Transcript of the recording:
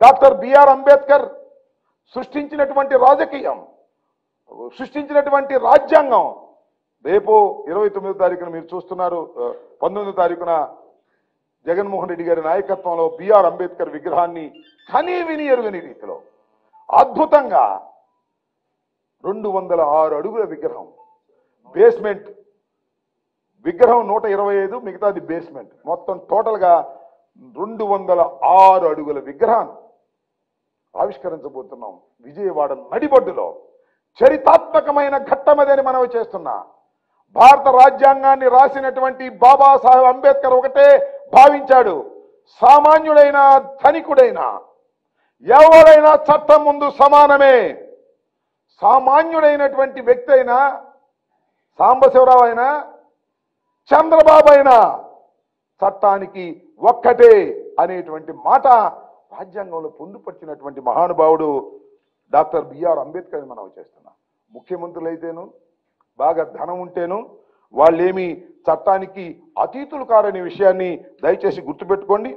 Doctor BR Ambedkar సృష్టించినటువంటి రాజకీయం, సృష్టించినటువంటి రాజ్యాంగం రేపు 29వ తారీఖున మీరు చూస్తున్నారు. 19వ తారీఖున జగన్మోహన్ రెడ్డి గారి నాయకత్వంలో బిఆర్ అంబేద్కర్ విగ్రహాన్ని కనీ విని ఎరుగని రీతిలో అద్భుతంగా 206 అడుగుల విగ్రహం, బేస్మెంట్ విగ్రహం 125, మిగతాది బేస్మెంట్, మొత్తం టోటల్గా 206 అడుగుల విగ్రహాన్ని ఆవిష్కరించబోతున్నాం విజయవాడ నడిబొడ్డులో. చరితాత్మకమైన ఘట్టమదని మనవి చేస్తున్నా. భారత రాజ్యాంగాన్ని రాసినటువంటి బాబాసాహెబ్ అంబేద్కర్ ఒకటే భావించాడు, సామాన్యుడైన ధనికుడైనా ఎవరైనా చట్టం ముందు సమానమే. సామాన్యుడైనటువంటి వ్యక్తి అయినా, సాంబశివరావు అయినా, చంద్రబాబు అయినా చట్టానికి ఒక్కటే అనేటువంటి మాట రాజ్యాంగంలో పొందుపరిచినటువంటి మహానుభావుడు డాక్టర్ బిఆర్ అంబేద్కర్ అని మనం చేస్తున్నాం. ముఖ్యమంత్రులైతేను, బాగా ధనం ఉంటేను వాళ్ళేమి చట్టానికి అతీతులు కారనే విషయాన్ని దయచేసి గుర్తుపెట్టుకోండి.